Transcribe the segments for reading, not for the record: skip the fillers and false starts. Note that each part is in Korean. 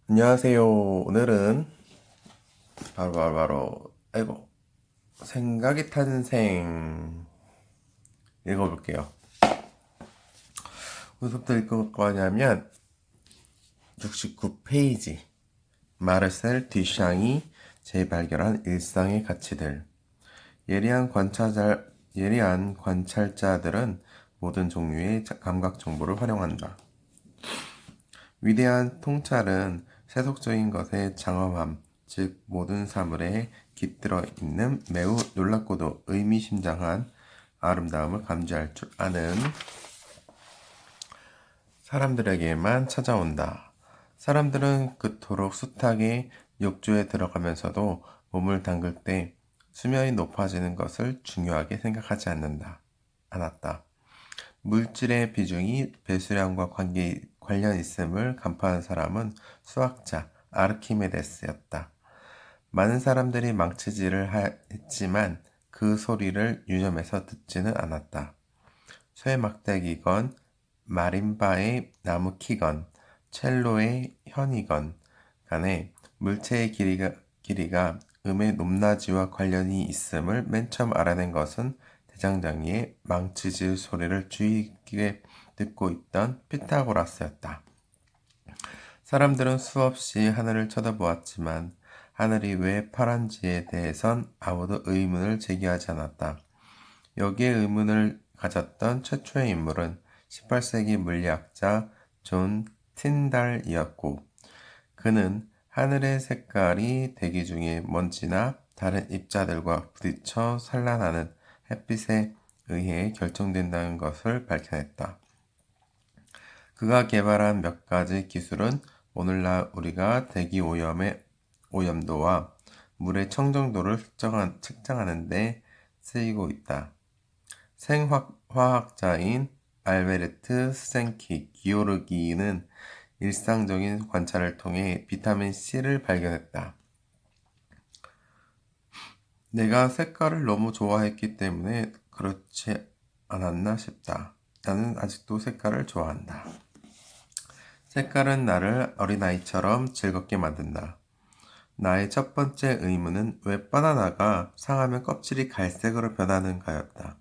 안녕하세요. 오늘은 아이고, 생각의 탄생 읽어볼게요. 어디서부터 읽을 거냐면 69페이지 마르셀 듀샹이 재발견한 일상의 가치들. 예리한 관찰자들은 모든 종류의 감각 정보를 활용한다. 위대한 통찰은 세속적인 것의 장엄함, 즉 모든 사물에 깃들어 있는 매우 놀랍고도 의미심장한 아름다움을 감지할 줄 아는 사람들에게만 찾아온다. 사람들은 그토록 숱하게 욕조에 들어가면서도 몸을 담글 때 수면이 높아지는 것을 중요하게 생각하지 않았다. 물질의 비중이 배수량과 관련 있음을 간파한 사람은 수학자 아르키메데스였다. 많은 사람들이 망치질을 했지만 그 소리를 유념해서 듣지는 않았다. 쇠 막대기건, 마림바의 나무 키건, 첼로의 현이건 간에 물체의 길이가 음의 높낮이와 관련이 있음을 맨 처음 알아낸 것은 대장장이의 망치질 소리를 주의 깊게 듣고 있던 피타고라스였다. 사람들은 수없이 하늘을 쳐다보았지만 하늘이 왜 파란지에 대해선 아무도 의문을 제기하지 않았다. 여기에 의문을 가졌던 최초의 인물은 18세기 물리학자 존 틴달이었고, 그는 하늘의 색깔이 대기 중의 먼지나 다른 입자들과 부딪혀 산란하는 햇빛에 의해 결정된다는 것을 밝혀냈다. 그가 개발한 몇 가지 기술은 오늘날 우리가 대기 오염도와 물의 청정도를 측정하는 데 쓰이고 있다. 생화학자인 알베르트 스zen키 기오르기는 일상적인 관찰을 통해 비타민 C를 발견했다. 내가 색깔을 너무 좋아했기 때문에 그렇지 않았나 싶다. 나는 아직도 색깔을 좋아한다. 색깔은 나를 어린아이처럼 즐겁게 만든다. 나의 첫 번째 의문은 왜 바나나가 상하면 껍질이 갈색으로 변하는가였다.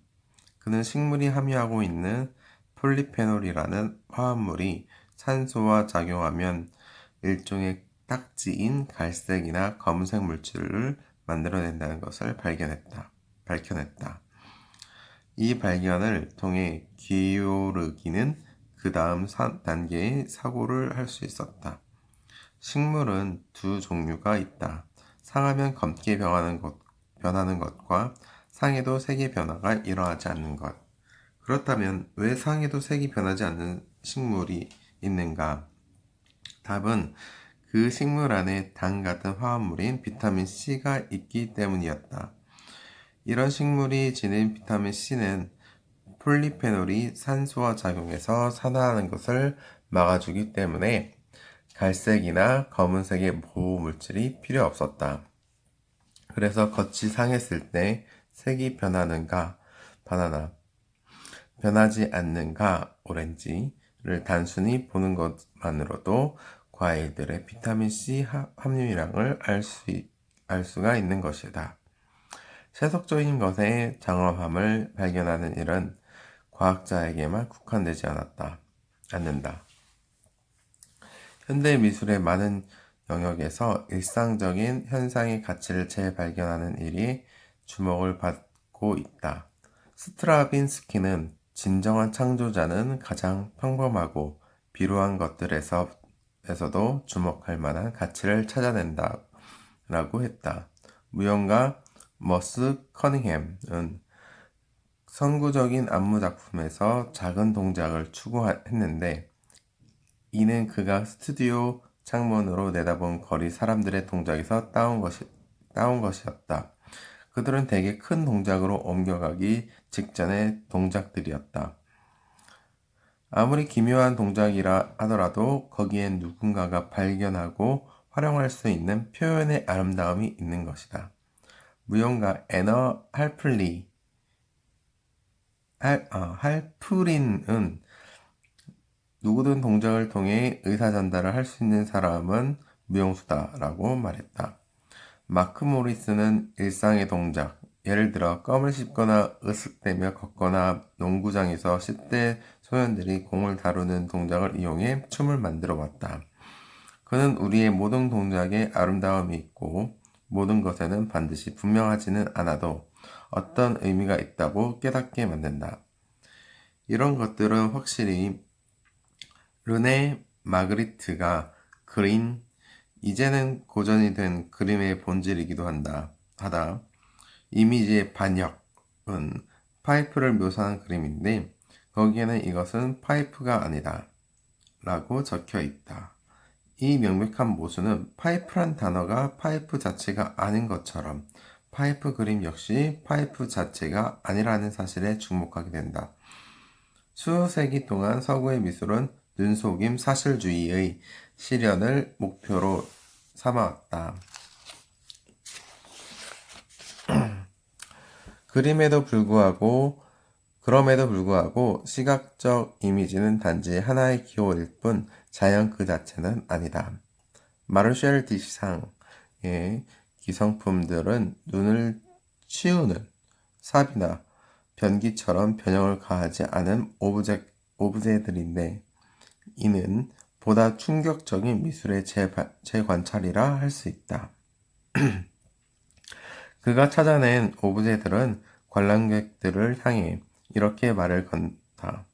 그는 식물이 함유하고 있는 폴리페놀이라는 화합물이 산소와 작용하면 일종의 딱지인 갈색이나 검은색 물질을 만들어낸다는 것을 밝혀냈다. 이 발견을 통해 기오르기는 그 다음 단계의 사고를 할 수 있었다. 식물은 두 종류가 있다. 상하면 검게 변하는 것과 상해도 색의 변화가 일어나지 않는 것. 그렇다면 왜 상해도 색이 변하지 않는 식물이 있는가? 답은 그 식물 안에 당 같은 화합물인 비타민 C가 있기 때문이었다. 이런 식물이 지닌 비타민 C는 폴리페놀이 산소와 작용해서 산화하는 것을 막아주기 때문에 갈색이나 검은색의 보호 물질이 필요 없었다. 그래서 겉이 상했을 때 색이 변하는가 바나나, 변하지 않는가 오렌지를 단순히 보는 것만으로도 과일들의 비타민C 함유량을 알 수가 있는 것이다. 세속적인 것의 장엄함을 발견하는 일은 과학자에게만 국한되지 않는다. 현대 미술의 많은 영역에서 일상적인 현상의 가치를 재발견하는 일이 주목을 받고 있다. 스트라빈스키는 진정한 창조자는 가장 평범하고 비루한 것들에서도 주목할 만한 가치를 찾아낸다 라고 했다. 무용가 머스 커닝햄은 선구적인 안무 작품에서 작은 동작을 추구했는데 이는 그가 스튜디오 창문으로 내다본 거리 사람들의 동작에서 따온 것이었다. 그들은 대개 큰 동작으로 옮겨가기 직전의 동작들이었다. 아무리 기묘한 동작이라 하더라도 거기엔 누군가가 발견하고 활용할 수 있는 표현의 아름다움이 있는 것이다. 무용가 애너 할프린은 누구든 동작을 통해 의사 전달을 할 수 있는 사람은 무용수다라고 말했다. 마크 모리스는 일상의 동작, 예를 들어 껌을 씹거나 으쓱대며 걷거나 농구장에서 10대 소년들이 공을 다루는 동작을 이용해 춤을 만들어 왔다. 그는 우리의 모든 동작에 아름다움이 있고 모든 것에는 반드시 분명하지는 않아도 어떤 의미가 있다고 깨닫게 만든다. 이런 것들은 확실히 르네 마그리트가 그린 이제는 고전이 된 그림의 본질이기도 하다. 이미지의 반역은 파이프를 묘사한 그림인데 거기에는 이것은 파이프가 아니다 라고 적혀 있다. 이 명백한 모순은 파이프란 단어가 파이프 자체가 아닌 것처럼 파이프 그림 역시 파이프 자체가 아니라는 사실에 주목하게 된다. 수세기 동안 서구의 미술은 눈속임 사실주의의 실현을 목표로 삼아왔다. 그럼에도 불구하고 시각적 이미지는 단지 하나의 기호일 뿐 자연 그 자체는 아니다. 마르셜 디상의 기성품들은 눈을 치우는 삽이나 변기처럼 변형을 가하지 않은 오브제들인데 이는 보다 충격적인 미술의 재관찰이라 할 수 있다. 그가 찾아낸 오브제들은 관람객들을 향해 이렇게 말을 건다.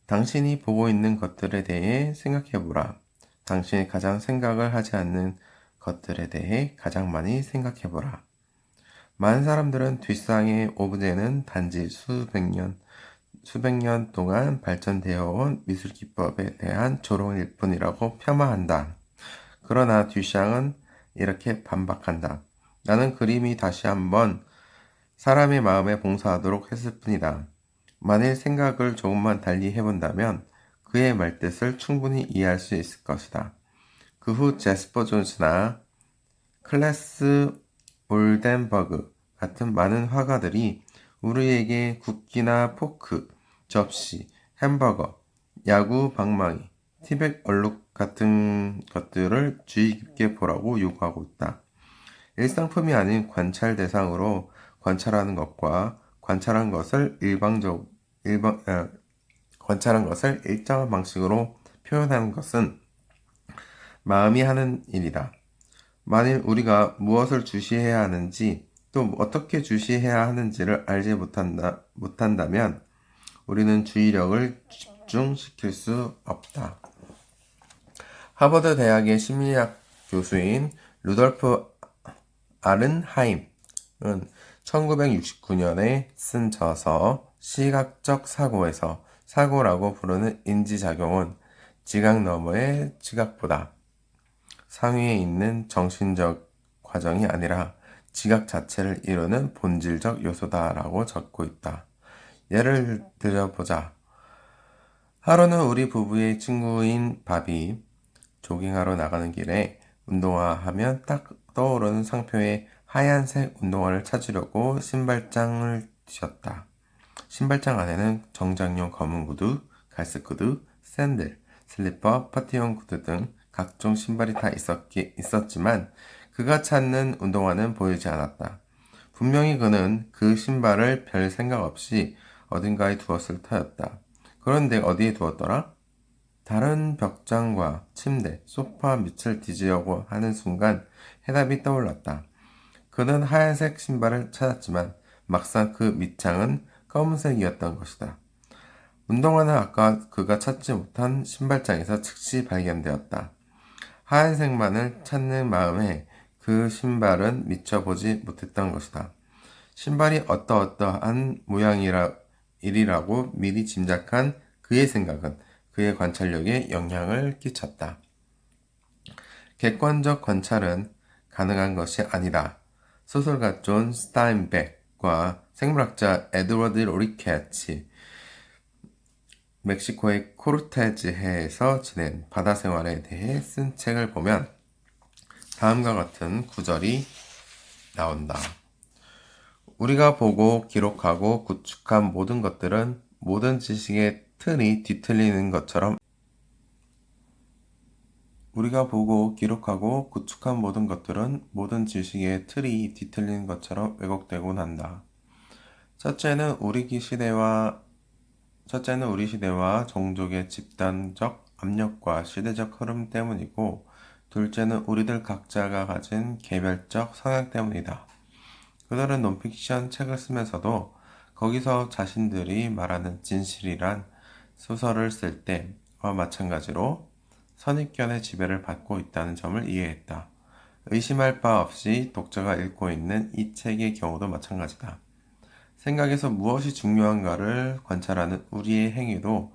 당신이 보고 있는 것들에 대해 생각해보라. 당신이 가장 생각을 하지 않는 것들에 대해 가장 많이 생각해보라. 많은 사람들은 뒷상의 오브제는 단지 수백 년 동안 발전되어 온 미술 기법에 대한 조롱일 뿐이라고 폄하한다. 그러나 듀샹은 이렇게 반박한다. 나는 그림이 다시 한번 사람의 마음에 봉사하도록 했을 뿐이다. 만일 생각을 조금만 달리 해본다면 그의 말뜻을 충분히 이해할 수 있을 것이다. 그 후 제스퍼 존스나 클래스 올덴버그 같은 많은 화가들이 우리에게 국기나 포크, 접시, 햄버거, 야구 방망이, 티백 얼룩 같은 것들을 주의 깊게 보라고 요구하고 있다. 일상품이 아닌 관찰 대상으로 관찰하는 것과 관찰한 것을 일정한 방식으로 표현하는 것은 마음이 하는 일이다. 만일 우리가 무엇을 주시해야 하는지 또 어떻게 주시해야 하는지를 알지 못한다면 우리는 주의력을 집중시킬 수 없다. 하버드 대학의 심리학 교수인 루돌프 아른하임은 1969년에 쓴 저서 시각적 사고에서 사고라고 부르는 인지작용은 지각 너머의 지각보다 상위에 있는 정신적 과정이 아니라 지각 자체를 이루는 본질적 요소다라고 적고 있다. 예를 들어보자. 하루는 우리 부부의 친구인 밥이 조깅하러 나가는 길에 운동화하면 딱 떠오르는 상표의 하얀색 운동화를 찾으려고 신발장을 뒤졌다. 신발장 안에는 정장용 검은 구두, 갈색 구두, 샌들, 슬리퍼, 파티용 구두 등 각종 신발이 다 있었지만 그가 찾는 운동화는 보이지 않았다. 분명히 그는 그 신발을 별 생각 없이 어딘가에 두었을 터였다. 그런데 어디에 두었더라? 다른 벽장과 침대, 소파 밑을 뒤지려고 하는 순간 해답이 떠올랐다. 그는 하얀색 신발을 찾았지만 막상 그 밑창은 검은색이었던 것이다. 운동화는 아까 그가 찾지 못한 신발장에서 즉시 발견되었다. 하얀색만을 찾는 마음에 그 신발은 미처 보지 못했던 것이다. 신발이 어떠한 모양이라고 미리 짐작한 그의 생각은 그의 관찰력에 영향을 끼쳤다. 객관적 관찰은 가능한 것이 아니다. 소설가 존 스타인백과 생물학자 에드워드 로리케치 멕시코의 코르테즈해에서 지낸 바다 생활에 대해 쓴 책을 보면 다음과 같은 구절이 나온다. 우리가 보고 기록하고 구축한 모든 것들은 모든 지식의 틀이 뒤틀리는 것처럼 우리가 보고 기록하고 구축한 모든 것들은 모든 지식의 틀이 뒤틀린 것처럼 왜곡되곤 한다. 첫째는 우리 시대와 종족의 집단적 압력과 시대적 흐름 때문이고, 둘째는 우리들 각자가 가진 개별적 성향 때문이다. 그들은 논픽션 책을 쓰면서도 거기서 자신들이 말하는 진실이란 소설을 쓸 때와 마찬가지로 선입견의 지배를 받고 있다는 점을 이해했다. 의심할 바 없이 독자가 읽고 있는 이 책의 경우도 마찬가지다. 생각에서 무엇이 중요한가를 관찰하는 우리의 행위도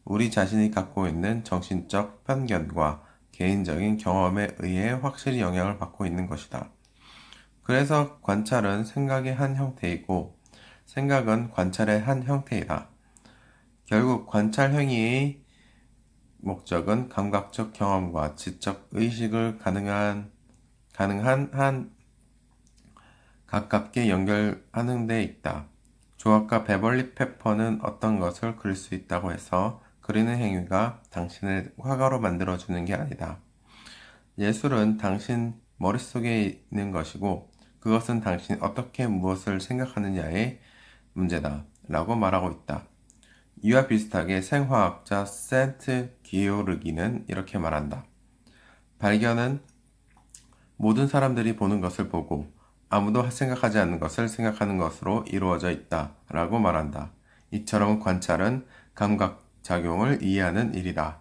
우리 자신이 갖고 있는 정신적 편견과 개인적인 경험에 의해 확실히 영향을 받고 있는 것이다. 그래서 관찰은 생각의 한 형태이고 생각은 관찰의 한 형태이다. 결국 관찰 행위의 목적은 감각적 경험과 지적 의식을 가능한 한 가깝게 연결하는 데 있다. 조각가 베벌리 페퍼는 어떤 것을 그릴 수 있다고 해서 그리는 행위가 당신을 화가로 만들어주는 게 아니다. 예술은 당신 머릿속에 있는 것이고 그것은 당신이 어떻게 무엇을 생각하느냐의 문제다. 라고 말하고 있다. 이와 비슷하게 생화학자 센트 기오르기는 이렇게 말한다. 발견은 모든 사람들이 보는 것을 보고 아무도 생각하지 않는 것을 생각하는 것으로 이루어져 있다. 라고 말한다. 이처럼 관찰은 감각작용을 이해하는 일이다.